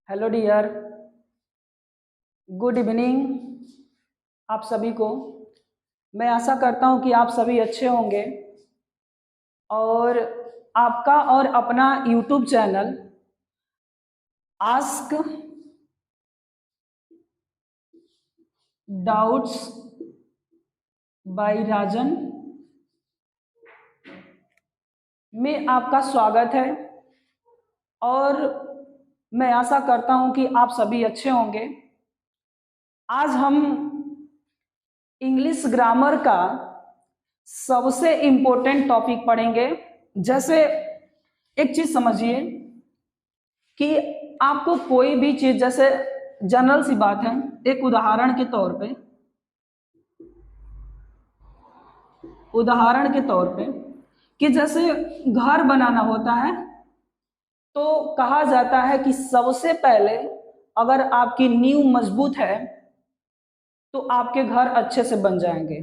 Hello dear, good evening आप सभी को। मैं आशा करता हूं कि आप सभी अच्छे होंगे और आपका और अपना YouTube channel ask doubts by Rajan में आपका स्वागत है और मैं आशा करता हूं कि आप सभी अच्छे होंगे। आज हम इंग्लिश ग्रामर का सबसे इम्पोर्टेंट टॉपिक पढ़ेंगे। जैसे एक चीज समझिए कि आपको कोई भी चीज, जैसे जनरल सी बात है, एक उदाहरण के तौर पे कि जैसे घर बनाना होता है तो कहा जाता है कि सबसे पहले अगर आपकी नींव मजबूत है तो आपके घर अच्छे से बन जाएंगे।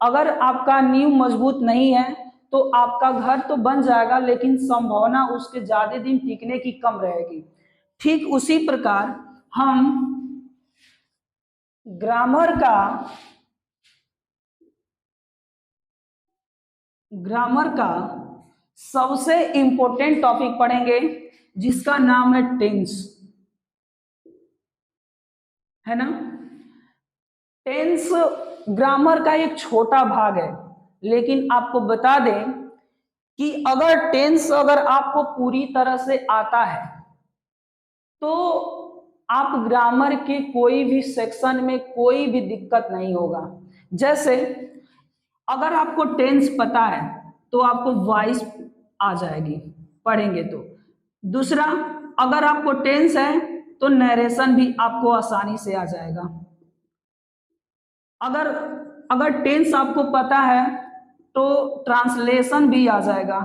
अगर आपका नींव मजबूत नहीं है तो आपका घर तो बन जाएगा लेकिन संभावना उसके ज्यादा दिन टिकने की कम रहेगी। ठीक उसी प्रकार हम ग्रामर का ग्रामर का सबसे इंपॉर्टेंट टॉपिक पढ़ेंगे जिसका नाम है टेंस, है ना। टेंस ग्रामर का एक छोटा भाग है, लेकिन आपको बता दें कि अगर टेंस अगर आपको पूरी तरह से आता है तो आप ग्रामर के कोई भी सेक्शन में कोई भी दिक्कत नहीं होगा। जैसे अगर आपको टेंस पता है तो आपको वॉइस आ जाएगी पढ़ेंगे तो। दूसरा, अगर आपको टेंस है तो नरेशन भी आपको आसानी से आ जाएगा। अगर अगर टेंस आपको पता है तो ट्रांसलेशन भी आ जाएगा,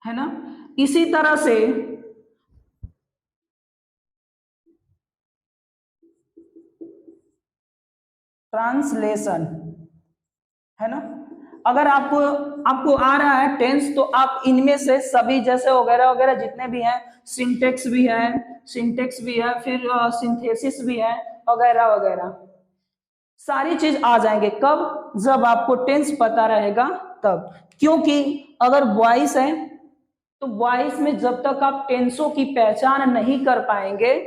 है ना। इसी तरह से ट्रांसलेशन, है ना। अगर आपको आपको आ रहा है टेंस तो आप इनमें से सभी, जैसे वगैरह वगैरह जितने भी हैं, सिंटेक्स भी है, फिर सिंथेसिस भी है, वगैरह वगैरह सारी चीज आ जाएंगे। कब? जब आपको टेंस पता रहेगा तब। क्योंकि अगर वॉइस है तो वॉइस में जब तक आप टेंसों की पहचान नहीं कर पाएंगे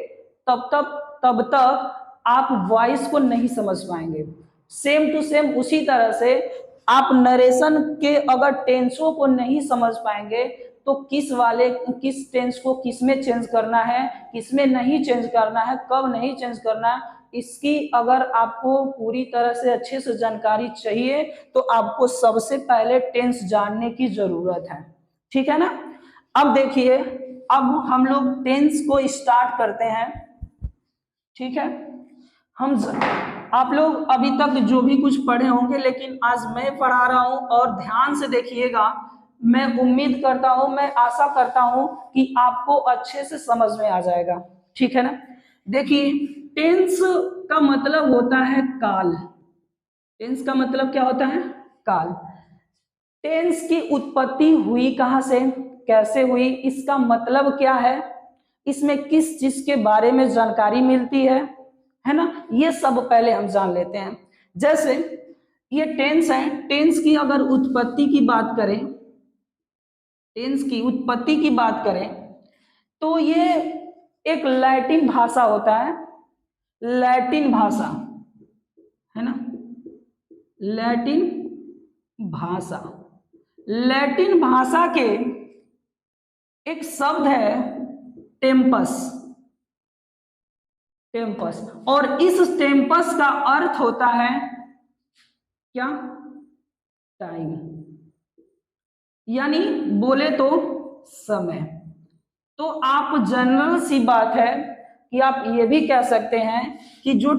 तब तक आप वॉइस को नहीं समझ पाएंगे। सेम टू सेम उसी तरह से आप नरेशन के अगर टेंसों को नहीं समझ पाएंगे तो किस टेंस को किस में चेंज करना है, किस में नहीं चेंज करना है, कब नहीं चेंज करना है, इसकी अगर आपको पूरी तरह से अच्छे से जानकारी चाहिए तो आपको सबसे पहले टेंस जानने की जरूरत है। ठीक है ना। अब देखिए, अब हम लोग टेंस को स्टार्ट करते हैं। ठीक है। आप लोग अभी तक जो भी कुछ पढ़े होंगे, लेकिन आज मैं पढ़ा रहा हूं और ध्यान से देखिएगा। मैं उम्मीद करता हूं, मैं आशा करता हूं कि आपको अच्छे से समझ में आ जाएगा। ठीक है ना। देखिए, टेंस का मतलब होता है काल। टेंस का मतलब क्या होता है? काल। टेंस की उत्पत्ति हुई कहां से, कैसे हुई, इसका मतलब क्या है, इसमें किस चीज के बारे में जानकारी मिलती है ना, ये सब पहले हम जान लेते हैं। जैसे ये टेंस है, टेंस की अगर उत्पत्ति की बात करें, टेंस की उत्पत्ति की बात करें तो ये एक लैटिन भाषा होता है। लैटिन भाषा, है ना। लैटिन भाषा, लैटिन भाषा के एक शब्द है टेम्पस। टेम्पस, और इस टेम्पस का अर्थ होता है क्या? टाइम, यानी बोले तो समय। तो आप जनरल सी बात है कि आप ये भी कह सकते हैं कि जो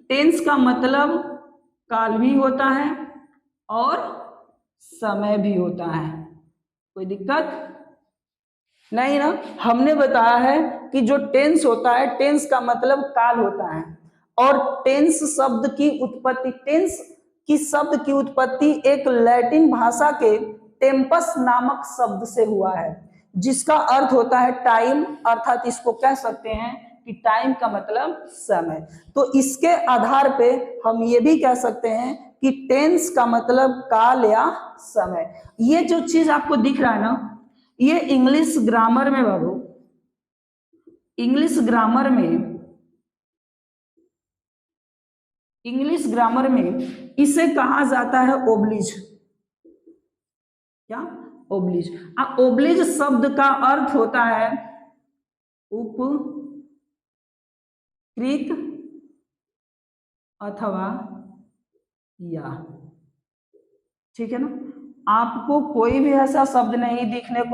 टेंस का मतलब काल भी होता है और समय भी होता है। कोई दिक्कत नहीं ना। हमने बताया है कि जो टेंस होता है, टेंस का मतलब काल होता है, और टेंस शब्द की उत्पत्ति एक लैटिन भाषा के टेम्पस नामक शब्द से हुआ है, जिसका अर्थ होता है टाइम, अर्थात इसको कह सकते हैं कि टाइम का मतलब समय। तो इसके आधार पे हम ये भी कह सकते हैं कि टेंस का मतलब काल या समय। ये जो चीज आपको दिख रहा है ना, ये इंग्लिश ग्रामर में बाबू, इंग्लिश ग्रामर में इसे कहा जाता है ओब्लिज। क्या? ओब्लिज। ओब्लिज शब्द का अर्थ होता है उपकृत अथवा या। ठीक है ना? आपको कोई भी ऐसा शब्द नहीं देखने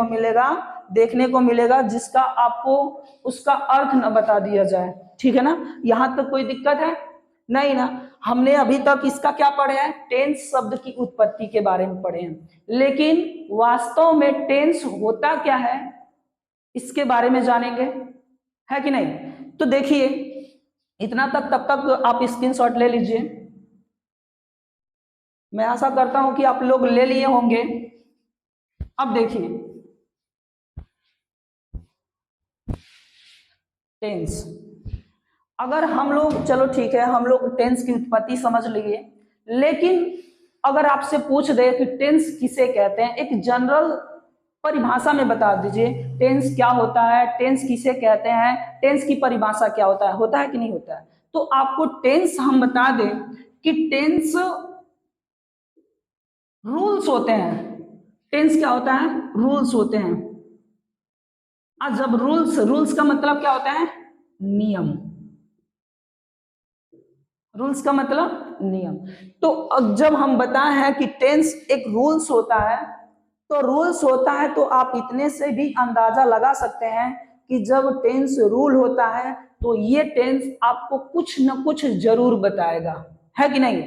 को मिलेगा जिसका आपको उसका अर्थ न बता दिया जाए। ठीक है ना? यहां तक कोई दिक्कत है? नहीं ना। हमने अभी तक इसका क्या पढ़े हैं? टेंस शब्द की उत्पत्ति के बारे में पढ़े हैं, लेकिन वास्तव में टेंस होता क्या है इसके बारे में जानेंगे, है कि नहीं? तो देखिए, इतना तक तब तक आप स्क्रीनशॉट ले लीजिए। मैं आशा करता हूं कि आप लोग ले लिए होंगे। अब देखिए, टेंस, अगर हम लोग, चलो ठीक है, हम लोग टेंस की उत्पत्ति समझ लिए, लेकिन अगर आपसे पूछ दे कि टेंस किसे कहते हैं, एक जनरल परिभाषा में बता दीजिए, टेंस क्या होता है, टेंस किसे कहते हैं, टेंस की परिभाषा क्या होता है कि नहीं होता है? तो आपको टेंस हम बता दें कि टेंस रूल्स होते हैं। टेंस क्या होता है? रूल्स होते हैं। आज जब रूल्स का मतलब क्या होता है? नियम। रूल्स का मतलब नियम। तो अब जब हम बताए हैं कि टेंस एक रूल्स होता है, तो रूल्स होता है तो आप इतने से भी अंदाजा लगा सकते हैं कि जब टेंस रूल होता है तो ये टेंस आपको कुछ न कुछ जरूर बताएगा, है कि नहीं?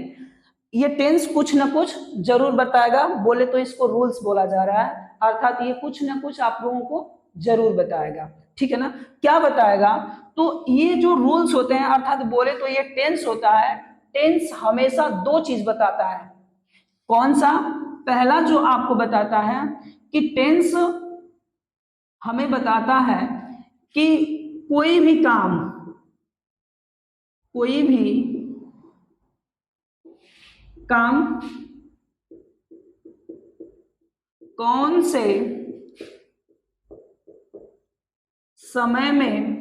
ये टेंस कुछ न कुछ जरूर बताएगा, बोले तो इसको रूल्स बोला जा रहा है, अर्थात ये कुछ न कुछ आप लोगों को जरूर बताएगा। ठीक है ना? क्या बताएगा? तो ये जो रूल्स होते हैं, अर्थात बोले तो ये टेंस होता है। टेंस हमेशा दो चीज बताता है। कौन सा? पहला जो आपको बताता है कि टेंस हमें बताता है कि कोई भी काम कौन से समय में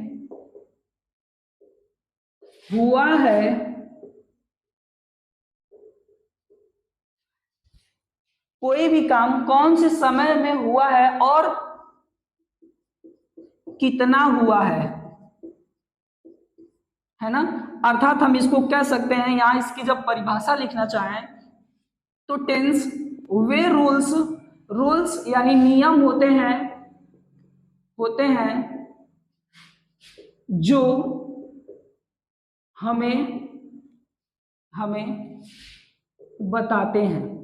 हुआ है, कोई भी काम कौन से समय में हुआ है और कितना हुआ है ना? अर्थात हम इसको कह सकते हैं, यहां इसकी जब परिभाषा लिखना चाहें तो टेंस वे रूल्स यानी नियम होते हैं जो हमें बताते हैं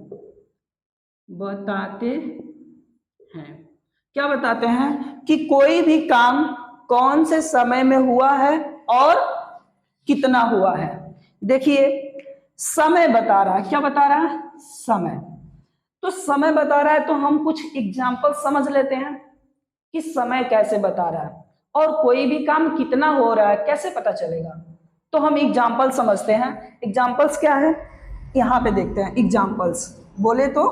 क्या बताते हैं? कि कोई भी काम कौन से समय में हुआ है और कितना हुआ है। देखिए, समय बता रहा है। क्या बता रहा है? समय। तो समय बता रहा है तो हम कुछ एग्जाम्पल समझ लेते हैं कि समय कैसे बता रहा है, और कोई भी काम कितना हो रहा है कैसे पता चलेगा। तो हम एग्जाम्पल समझते हैं। एग्जाम्पल्स क्या है, यहाँ पे देखते हैं। एग्जाम्पल्स बोले तो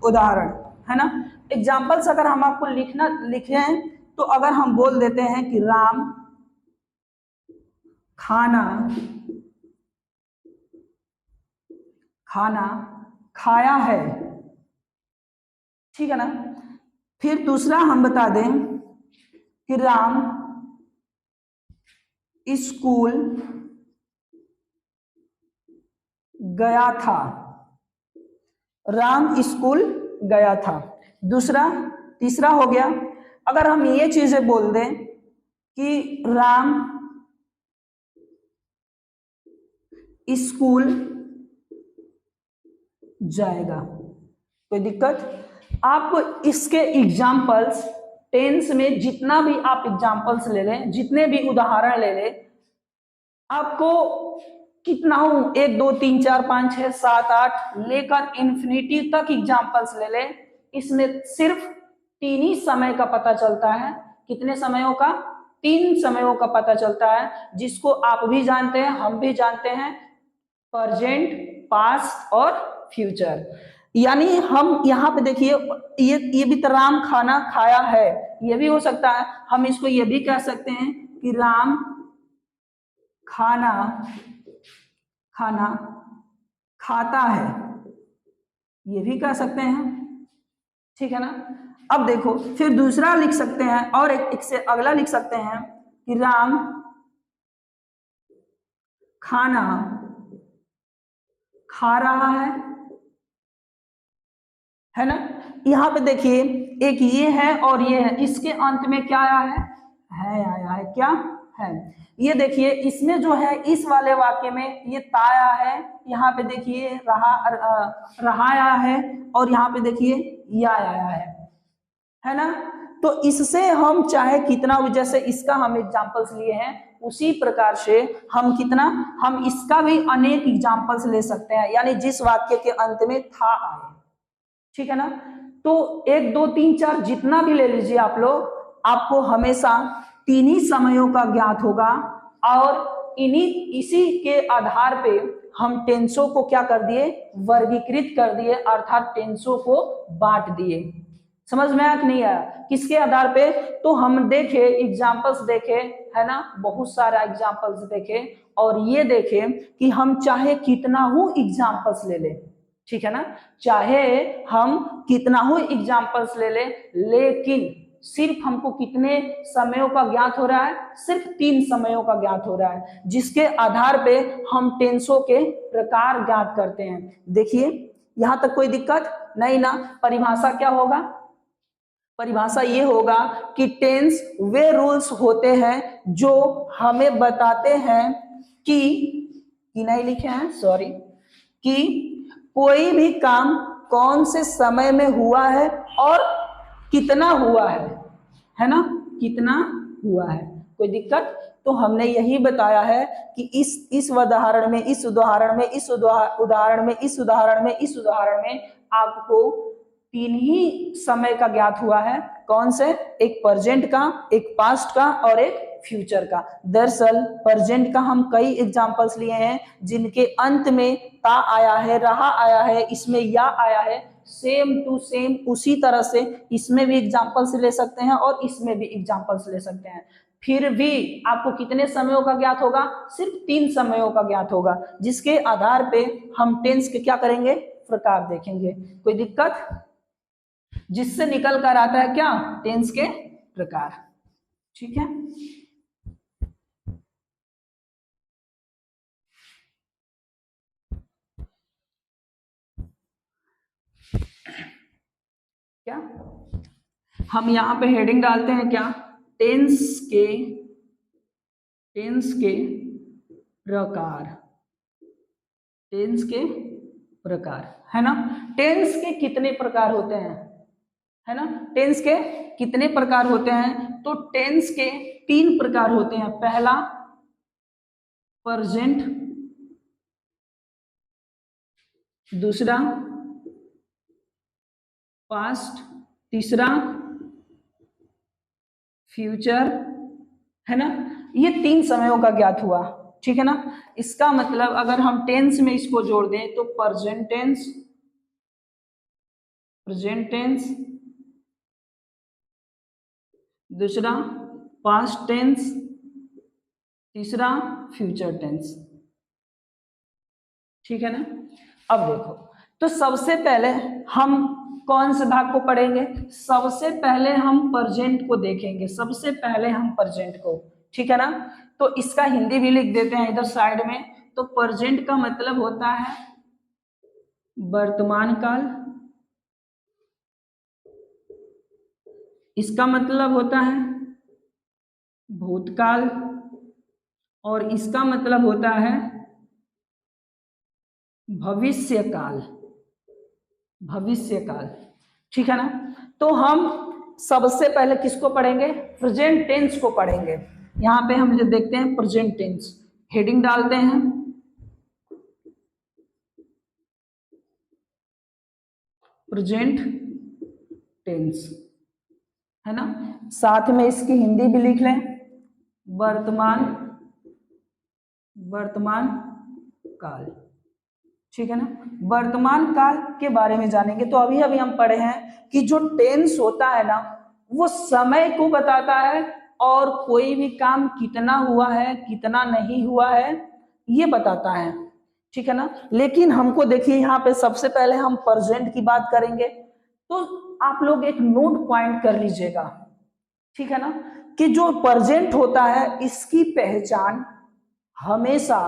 उदाहरण, है ना? एग्जाम्पल्स अगर हम आपको लिखे हैं तो अगर हम बोल देते हैं कि राम खाना खाया है, ठीक है ना? फिर दूसरा हम बता दें कि राम स्कूल गया था। राम स्कूल गया था। तीसरा हो गया, अगर हम ये चीजें बोल दें कि राम स्कूल जाएगा, कोई दिक्कत? आपको इसके एग्जाम्पल्स टेंस में जितना भी आप एग्जाम्पल्स ले लें, जितने भी उदाहरण ले लें, आपको कितना हो, 1 2 3 4 5 6 7 8 लेकर इन्फिनिटी तक एग्जाम्पल्स ले लें, इसमें सिर्फ 3 ही समय का पता चलता है। कितने समयों का? 3 समयों का पता चलता है, जिसको आप भी जानते हैं, हम भी जानते हैं, प्रेजेंट, पास्ट और फ्यूचर। यानी हम यहाँ पे देखिए, ये भी तो राम खाना खाया है, ये भी हो सकता है। हम इसको ये भी कह सकते हैं कि राम खाना खाता है, ये भी कह सकते हैं, ठीक है ना। अब देखो, फिर दूसरा लिख सकते हैं, और एक से अगला लिख सकते हैं कि राम खाना खा रहा है ना। यहाँ पे देखिए, एक ये है और ये है, इसके अंत में क्या आया है आया है, क्या है। ये देखिए, इसमें जो है, इस वाले वाक्य में ये ता आया है, यहाँ पे देखिए रहा आया है, और यहाँ पे देखिए या आया है ना। तो इससे हम चाहे कितना, जैसे इसका हम एग्जांपल्स लिए हैं, उसी प्रकार से हम इसका भी अनेक एग्जांपल्स ले सकते हैं, यानी जिस वाक्य के अंत में था आए, ठीक है ना। तो 1 2 3 4 जितना भी ले लीजिए आप लोग, आपको हमेशा 3 ही समयों का ज्ञात होगा, और इसी के आधार पे हम टेंसों को क्या कर दिए, वर्गीकृत कर दिए, अर्थात टेंसों को बांट दिए। समझ में आया कि नहीं आया? किसके आधार पे? तो हम देखे, एग्जाम्पल्स देखे, है ना, बहुत सारा एग्जाम्पल्स देखे, और ये देखे कि हम चाहे कितना हो एग्जाम्पल्स ले ले, ठीक है ना, चाहे हम कितना हो एग्जाम्पल्स ले ले, लेकिन सिर्फ हमको कितने समयों का ज्ञात हो रहा है? सिर्फ 3 समयों का ज्ञात हो रहा है, जिसके आधार पे हम टेंसों के प्रकार ज्ञात करते हैं। देखिए, यहां तक कोई दिक्कत नहीं ना। परिभाषा क्या होगा? परिभाषा ये होगा कि टेंस वे रूल्स होते हैं जो हमें बताते हैं कि नहीं लिखे हैं, सॉरी, कि कोई भी काम कौन से समय में हुआ है और कितना हुआ है ना, कितना हुआ है। कोई दिक्कत? तो हमने यही बताया है कि इस उदाहरण में, इस उदाहरण में, इस उदाहरण में, इस उदाहरण में, इस उदाहरण में आपको 3 ही समय का ज्ञात हुआ है। कौन से? एक प्रेजेंट का, एक पास्ट का और एक फ्यूचर का। दरअसल प्रेजेंट का हम कई एग्जांपल्स लिए हैं, जिनके अंत में ता आया है, रहा आया है, इसमें या आया है। सेम टू सेम उसी तरह से इसमें भी एग्जांपल्स ले सकते हैं और इसमें भी एग्जांपल्स ले सकते हैं। फिर भी आपको कितने समयों का ज्ञात होगा? सिर्फ 3 समयों का ज्ञात होगा, जिसके आधार पे हम टेंस के क्या करेंगे? प्रकार देखेंगे। कोई दिक्कत? जिससे निकल कर आता है क्या? टेंस के प्रकार, ठीक है। क्या हम यहाँ पे हेडिंग डालते हैं क्या? टेंस के प्रकार, टेंस के प्रकार, है ना। टेंस के कितने प्रकार होते हैं, है ना, टेंस के कितने प्रकार होते हैं? तो टेंस के 3 प्रकार होते हैं। पहला प्रेजेंट, दूसरा पास्ट, तीसरा फ्यूचर, है ना। ये 3 समयों का ज्ञात हुआ, ठीक है ना। इसका मतलब अगर हम टेंस में इसको जोड़ दें तो प्रेजेंट टेंस, दूसरा पास्ट टेंस, तीसरा फ्यूचर टेंस, ठीक है ना। अब देखो, तो सबसे पहले हम कौन से भाग को पढ़ेंगे? सबसे पहले हम प्रेजेंट को देखेंगे, सबसे पहले हम प्रेजेंट को, ठीक है ना। तो इसका हिंदी भी लिख देते हैं इधर साइड में। तो प्रेजेंट का मतलब होता है वर्तमान काल, इसका मतलब होता है भूतकाल, और इसका मतलब होता है भविष्यकाल, ठीक है ना। तो हम सबसे पहले किसको पढ़ेंगे? प्रेजेंट टेंस को पढ़ेंगे। यहां पे हम जो देखते हैं प्रेजेंट टेंस, हेडिंग डालते हैं प्रेजेंट टेंस, है ना। साथ में इसकी हिंदी भी लिख लें, वर्तमान काल, ठीक है ना। वर्तमान काल के बारे में जानेंगे। तो अभी अभी हम पढ़े हैं कि जो टेंस होता है ना, वो समय को बताता है और कोई भी काम कितना हुआ है कितना नहीं हुआ है ये बताता है, ठीक है ना। लेकिन हमको देखिए यहाँ पे सबसे पहले हम प्रेजेंट की बात करेंगे, तो आप लोग एक नोट पॉइंट कर लीजिएगा, ठीक है ना, कि जो प्रेजेंट होता है इसकी पहचान हमेशा,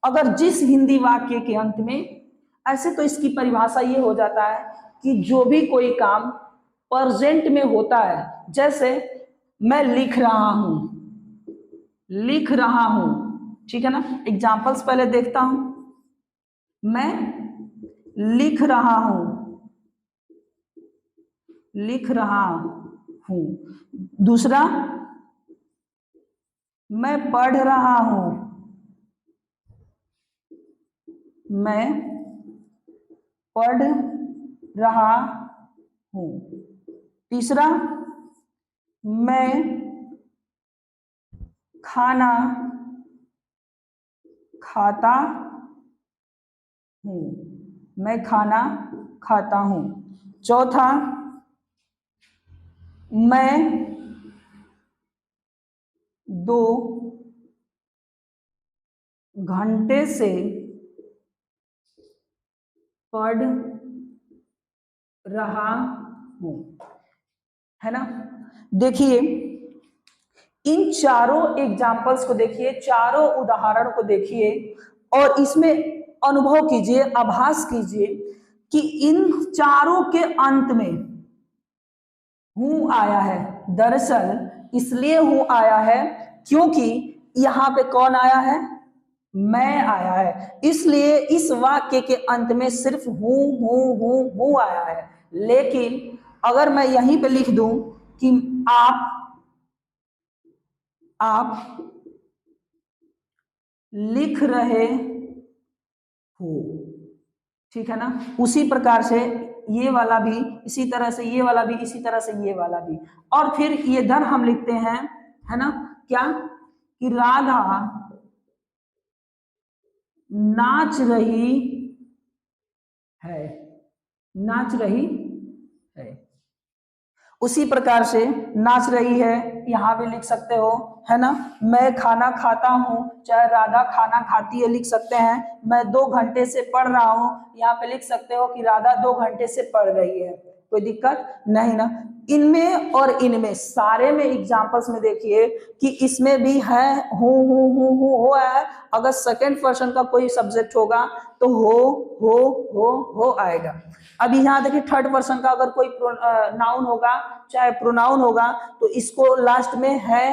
अगर जिस हिंदी वाक्य के अंत में, ऐसे तो इसकी परिभाषा ये हो जाता है कि जो भी कोई काम प्रेजेंट में होता है, जैसे मैं लिख रहा हूं, ठीक है ना। एग्जांपल्स पहले देखता हूं, मैं लिख रहा हूं। दूसरा, मैं पढ़ रहा हूं, मैं पढ़ रहा हूं। तीसरा, मैं खाना खाता हूं, मैं खाना खाता हूं। चौथा, मैं 2 घंटे से पढ़ रहा हूं, है ना। देखिए इन चारों एग्जाम्पल्स को देखिए, चारों उदाहरण को देखिए और इसमें अनुभव कीजिए, आभास कीजिए कि इन चारों के अंत में हूं आया है। दरअसल इसलिए हूं आया है क्योंकि यहां पे कौन आया है, मैं आया है, इसलिए इस वाक्य के अंत में सिर्फ हूं आया है। लेकिन अगर मैं यहीं पे लिख दूं कि आप लिख रहे हो, ठीक है ना, उसी प्रकार से ये वाला भी इसी तरह से, ये वाला भी इसी तरह से, ये वाला भी, और फिर ये धन हम लिखते हैं, है ना, क्या कि राधा नाच रही है, नाच रही है। उसी प्रकार से नाच रही है यहां भी लिख सकते हो, है ना। मैं खाना खाता हूं, चाहे राधा खाना खाती है लिख सकते हैं। मैं 2 घंटे से पढ़ रहा हूं, यहाँ पे लिख सकते हो कि राधा 2 घंटे से पढ़ रही है, कोई दिक्कत नहीं ना। इनमें और इनमें सारे में एग्जांपल्स में देखिए कि इसमें भी है हूं हो है। अगर सेकंड पर्सन का कोई सब्जेक्ट होगा तो हो आएगा। अभी यहाँ देखिए थर्ड पर्सन का अगर कोई नाउन होगा चाहे प्रोनाउन होगा तो इसको लास्ट में है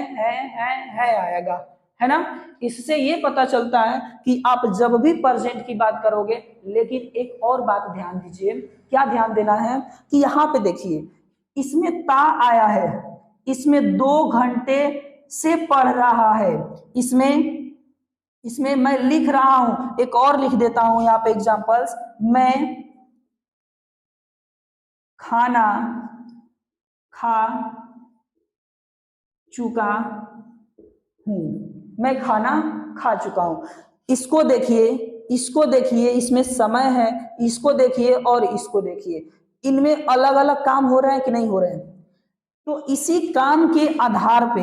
आएगा, है ना। इससे ये पता चलता है कि आप जब भी प्रेजेंट की बात करोगे, लेकिन एक और बात ध्यान दीजिए, क्या ध्यान देना है कि यहाँ पे देखिए इसमें ता आया है, इसमें 2 घंटे से पढ़ रहा है, इसमें मैं लिख रहा हूं। एक और लिख देता हूं यहाँ पे एग्जांपल्स, मैं खाना खा चुका हूं, मैं खाना खा चुका हूं। इसको देखिए, इसमें समय है, इसको देखिए और इसको देखिए, इनमें अलग अलग काम हो रहे हैं कि नहीं हो रहे हैं। तो इसी काम के आधार पे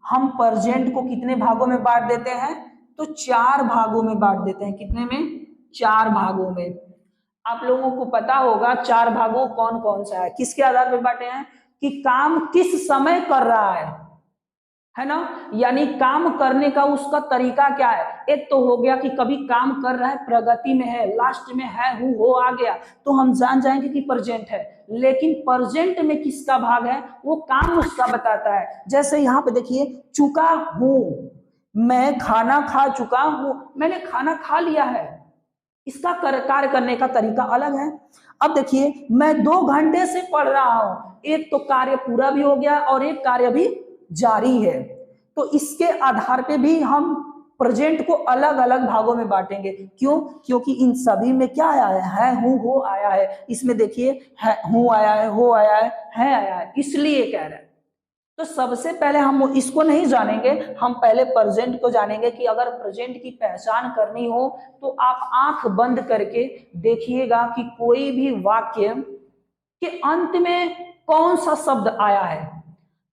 हम प्रेजेंट को कितने भागों में बांट देते हैं, तो 4 भागों में बांट देते हैं। कितने में, 4 भागों में। आप लोगों को पता होगा 4 भागों कौन कौन सा है, किसके आधार पे बांटे हैं कि काम किस समय कर रहा है ना, यानी काम करने का उसका तरीका क्या है। एक तो हो गया कि कभी काम कर रहा है, प्रगति में है, लास्ट में है हो आ गया तो हम जान जाएंगे कि प्रेजेंट है। लेकिन प्रेजेंट में किसका भाग है, वो काम उसका बताता है। जैसे यहाँ पे देखिए चुका हूं, मैं खाना खा चुका हूं, मैंने खाना खा लिया है, इसका कार्य करने का तरीका अलग है। अब देखिए मैं 2 घंटे से पढ़ रहा हूं, एक तो कार्य पूरा भी हो गया और एक कार्य भी जारी है, तो इसके आधार पे भी हम प्रेजेंट को अलग अलग भागों में बांटेंगे। क्यों? क्योंकि इन सभी में क्या आया है हूं हो आया है। इसमें देखिए है हूं आया है, हो आया है आया है, इसलिए कह रहे हैं। तो सबसे पहले हम इसको नहीं जानेंगे, हम पहले प्रेजेंट को जानेंगे कि अगर प्रेजेंट की पहचान करनी हो तो आप आंख बंद करके देखिएगा कि कोई भी वाक्य के अंत में कौन सा शब्द आया है।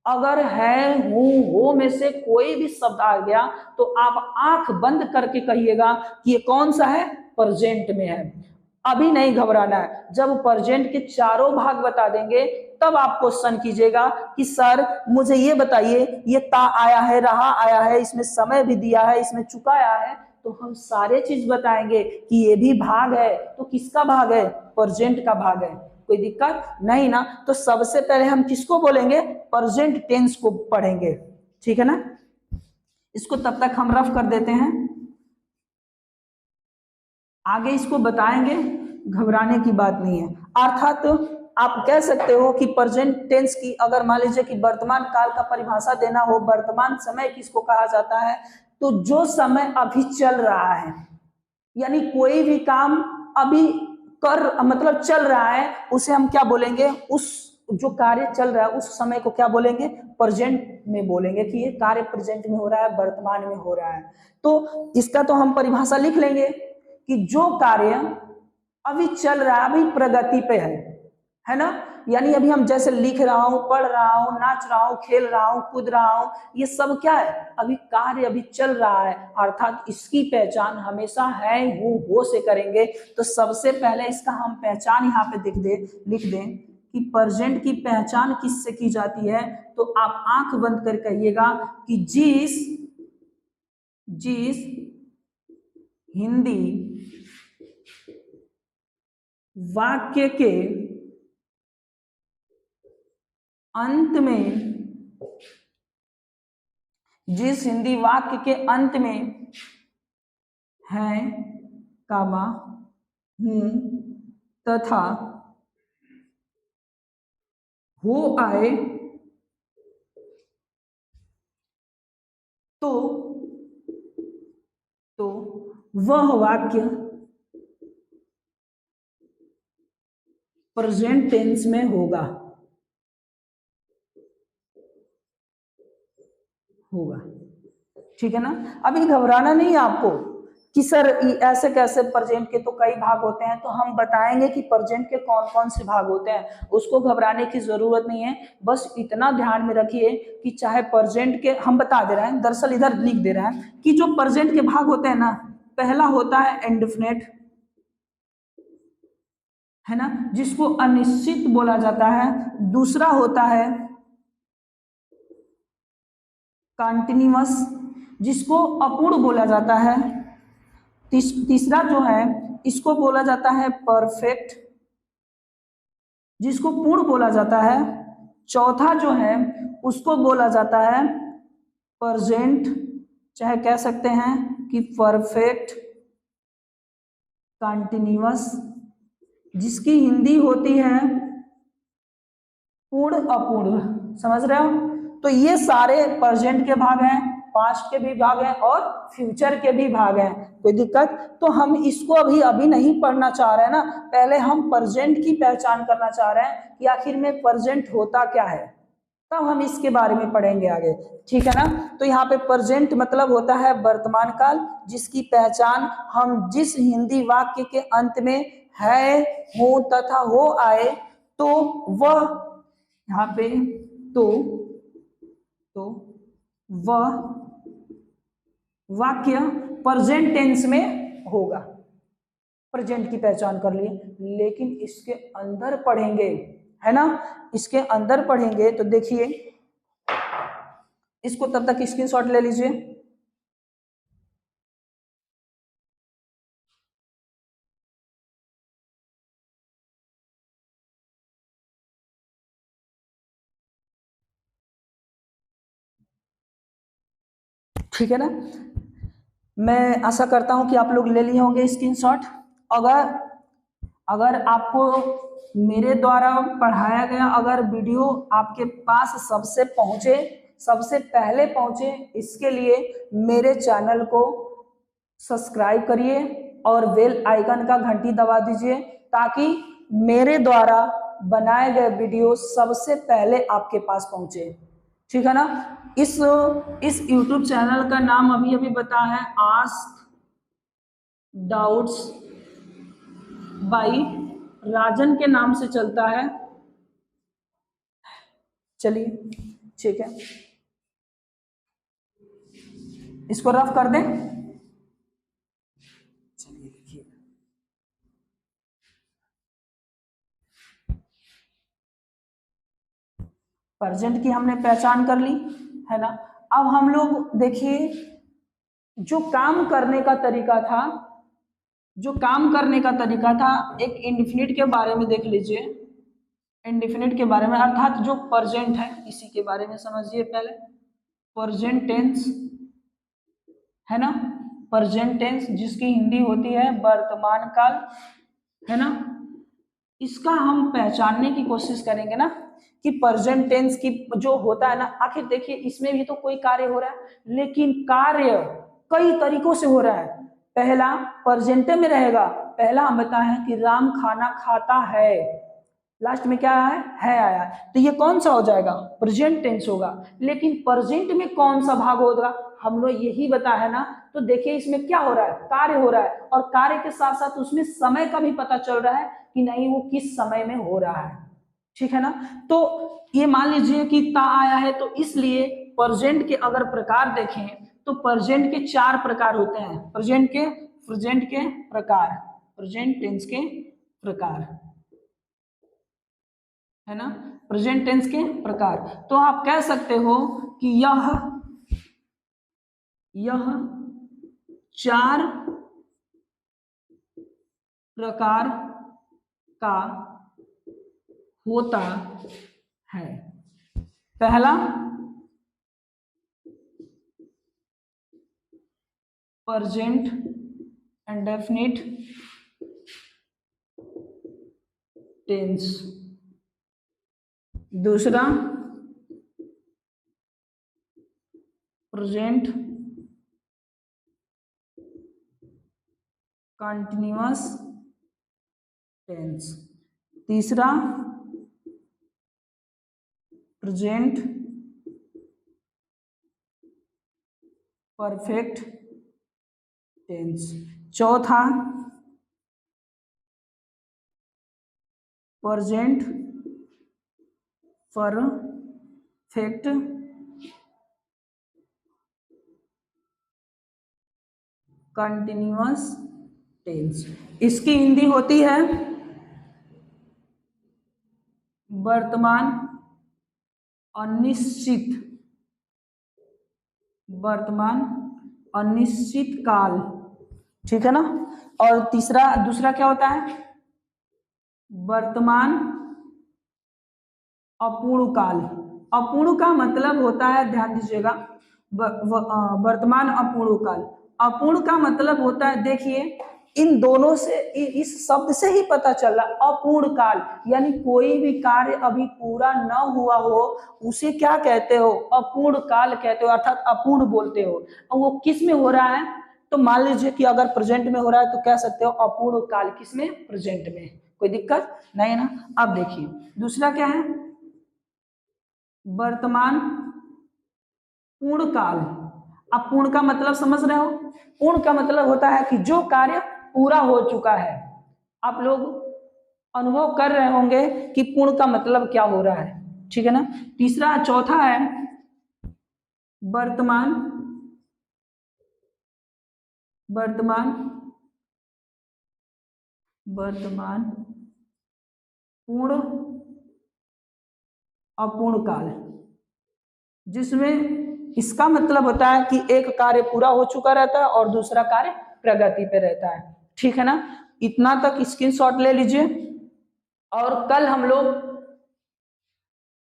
अगर है हूं हो में से कोई भी शब्द आ गया तो आप आंख बंद करके कहिएगा कि ये कौन सा है, प्रेजेंट में है। अभी नहीं घबराना है, जब प्रेजेंट के चारों भाग बता देंगे तब आप क्वेश्चन कीजिएगा कि सर मुझे ये बताइए, ये ता आया है, रहा आया है, इसमें समय भी दिया है, इसमें चुका आया है, तो हम सारे चीज बताएंगे कि ये भी भाग है। तो किसका भाग है? प्रेजेंट का भाग है। कोई दिक्कत नहीं ना? तो सबसे पहले हम किसको बोलेंगे? प्रेजेंट टेंस को पढ़ेंगे, ठीक है ना। इसको तब तक हम रफ कर देते हैं, आगे इसको बताएंगे, घबराने की बात नहीं है। अर्थात तो आप कह सकते हो कि प्रेजेंट टेंस की अगर मान लीजिए कि वर्तमान काल का परिभाषा देना हो, वर्तमान समय किसको कहा जाता है, तो जो समय अभी चल रहा है, यानी कोई भी काम अभी कर मतलब चल रहा है, उसे हम क्या बोलेंगे? उस जो कार्य चल रहा है उस समय को क्या बोलेंगे? प्रेजेंट में बोलेंगे कि ये कार्य प्रेजेंट में हो रहा है, वर्तमान में हो रहा है। तो इसका तो हम परिभाषा लिख लेंगे कि जो कार्य अभी चल रहा है, अभी प्रगति पे है ना। यानी अभी हम जैसे लिख रहा हूं, पढ़ रहा हूं, नाच रहा हूं, खेल रहा हूं, कूद रहा हूं, ये सब क्या है? अभी कार्य अभी चल रहा है, अर्थात इसकी पहचान हमेशा है हो से करेंगे। तो सबसे पहले इसका हम पहचान यहाँ पे लिख दें कि प्रेजेंट की पहचान किससे की जाती है। तो आप आंख बंद कर कहिएगा कि जिस हिंदी वाक्य के अंत में, जिस हिंदी वाक्य के अंत में है कामा हूं तथा हो आए तो वह वाक्य प्रेजेंट टेंस में होगा। ठीक है ना। अभी घबराना नहीं है आपको कि सर ऐसे कैसे, प्रेजेंट के तो कई भाग होते हैं। तो हम बताएंगे कि प्रेजेंट के कौन कौन से भाग होते हैं, उसको घबराने की जरूरत नहीं है। बस इतना ध्यान में रखिए कि चाहे प्रेजेंट के, हम बता दे रहे हैं, दरअसल इधर लिख दे रहे हैं कि जो प्रेजेंट के भाग होते हैं ना, पहला होता है इंडेफिनिट, है ना, जिसको अनिश्चित बोला जाता है। दूसरा होता है कंटिन्यूअस, जिसको अपूर्ण बोला जाता है। तीसरा जो है इसको बोला जाता है परफेक्ट, जिसको पूर्ण बोला जाता है। चौथा जो है उसको बोला जाता है प्रेजेंट, चाहे कह सकते हैं कि परफेक्ट कंटिन्यूअस, जिसकी हिंदी होती है पूर्ण अपूर्ण। समझ रहे हो? तो ये सारे प्रेजेंट के भाग हैं, पास्ट के भी भाग हैं और फ्यूचर के भी भाग हैं। कोई दिक्कत? तो हम इसको अभी नहीं पढ़ना चाह रहे हैं ना, पहले हम प्रेजेंट की पहचान करना चाह रहे हैं कि आखिर में प्रेजेंट होता क्या है, तब हम इसके बारे में पढ़ेंगे आगे। ठीक है ना। तो यहाँ पे प्रेजेंट मतलब होता है वर्तमान काल, जिसकी पहचान हम जिस हिंदी वाक्य के अंत में है हो तथा हो आए तो वह, यहाँ पे तो वह वाक्य प्रेजेंट टेंस में होगा। प्रेजेंट की पहचान कर लिए, लेकिन इसके अंदर पढ़ेंगे, है ना, इसके अंदर पढ़ेंगे तो देखिए, इसको तब तक स्क्रीनशॉट ले लीजिए। ठीक है ना। मैं आशा करता हूं कि आप लोग ले लिए होंगे स्क्रीनशॉट। अगर आपको मेरे द्वारा पढ़ाया गया अगर वीडियो आपके पास सबसे पहुंचे, सबसे पहले पहुंचे, इसके लिए मेरे चैनल को सब्सक्राइब करिए और बेल आइकन का घंटी दबा दीजिए ताकि मेरे द्वारा बनाए गए वीडियो सबसे पहले आपके पास पहुंचे। ठीक है ना। इस YouTube चैनल का नाम अभी अभी बता है आस्क डाउट्स बाई राजन के नाम से चलता है। चलिए ठीक है, इसको रफ कर दें। चलिए देखिए, प्रेजेंट की हमने पहचान कर ली है ना। अब हम लोग देखिए जो काम करने का तरीका था, एक इंडेफिनिट के बारे में देख लीजिए। इंडेफिनिट के बारे में अर्थात जो प्रेजेंट है इसी के बारे में समझिए। पहले प्रेजेंट टेंस है ना, प्रेजेंट टेंस जिसकी हिंदी होती है वर्तमान काल है ना। इसका हम पहचानने की कोशिश करेंगे ना कि प्रेजेंट टेंस की जो होता है ना, आखिर देखिए इसमें भी तो कोई कार्य हो रहा है लेकिन कार्य कई तरीकों से हो रहा है। पहला प्रेजेंट में रहेगा, पहला हम बताए हैं कि राम खाना खाता है, लास्ट में क्या है आया, तो ये कौन सा हो जाएगा, प्रेजेंट टेंस होगा। लेकिन प्रेजेंट में कौन सा भाग होगा, हम लोग यही बता है ना। तो देखिए इसमें क्या हो रहा है, कार्य हो रहा है और कार्य के साथ साथ उसमें समय का भी पता चल रहा है कि नहीं वो किस समय में हो रहा है। ठीक है ना। तो ये मान लीजिए कि ता आया है, तो इसलिए प्रेजेंट के अगर प्रकार देखें तो प्रेजेंट के 4 प्रकार होते हैं। प्रेजेंट के प्रकार, प्रेजेंट टेंस के प्रकार है ना, प्रेजेंट टेंस के प्रकार। तो आप कह सकते हो कि यह 4 प्रकार का होता है। पहला प्रेजेंट इंडेफिनिट टेंस, दूसरा प्रेजेंट कंटिन्यूअस टेंस, तीसरा प्रेजेंट परफेक्ट टेंस, चौथा प्रेजेंट परफेक्ट कंटिन्यूअस टेंस। इसकी हिंदी होती है वर्तमान अनिश्चित काल। ठीक है ना। और दूसरा क्या होता है, वर्तमान अपूर्ण काल। अपूर्ण का मतलब होता है, ध्यान दीजिएगा, वर्तमान अपूर्ण काल। अपूर्ण का मतलब होता है, देखिए इन दोनों से, इस शब्द से ही पता चल रहा, अपूर्ण काल यानी कोई भी कार्य अभी पूरा न हुआ हो उसे क्या कहते हो, अपूर्ण काल कहते हो, अर्थात अपूर्ण बोलते हो। और वो किस में हो रहा है, तो मान लीजिए कि अगर प्रेजेंट में हो रहा है तो कह सकते हो अपूर्ण काल किसमें, प्रेजेंट में। कोई दिक्कत नहीं ना। अब देखिए दूसरा क्या है, वर्तमान पूर्ण काल। अब पूर्ण का मतलब समझ रहे हो, पूर्ण का मतलब होता है कि जो कार्य पूरा हो चुका है। आप लोग अनुभव कर रहे होंगे कि पूर्ण का मतलब क्या हो रहा है। ठीक है ना। चौथा है वर्तमान पूर्ण अपूर्ण काल, जिसमें इसका मतलब होता है कि एक कार्य पूरा हो चुका रहता है और दूसरा कार्य प्रगति पे रहता है। ठीक है ना। इतना तक स्क्रीनशॉट ले लीजिए और कल हम लोग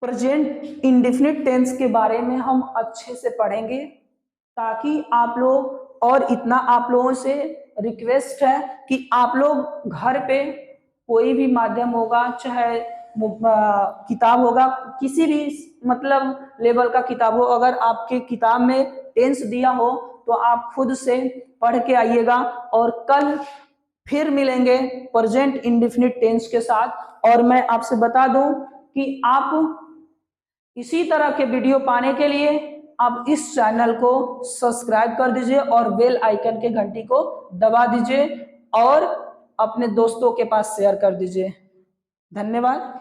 प्रेजेंट इंडेफिनिट टेंस के बारे में हम अच्छे से पढ़ेंगे, ताकि आप लोग, और इतना आप लोगों से रिक्वेस्ट है कि आप लोग घर पे कोई भी माध्यम होगा, चाहे किताब होगा, किसी भी मतलब लेवल का किताब हो, अगर आपके किताब में टेंस दिया हो तो आप खुद से पढ़ के आइएगा। और कल फिर मिलेंगे प्रेजेंट इंडेफिनिट टेंस के साथ। और मैं आपसे बता दूं कि आप इसी तरह के वीडियो पाने के लिए आप इस चैनल को सब्सक्राइब कर दीजिए और बेल आइकन के घंटी को दबा दीजिए और अपने दोस्तों के पास शेयर कर दीजिए। धन्यवाद।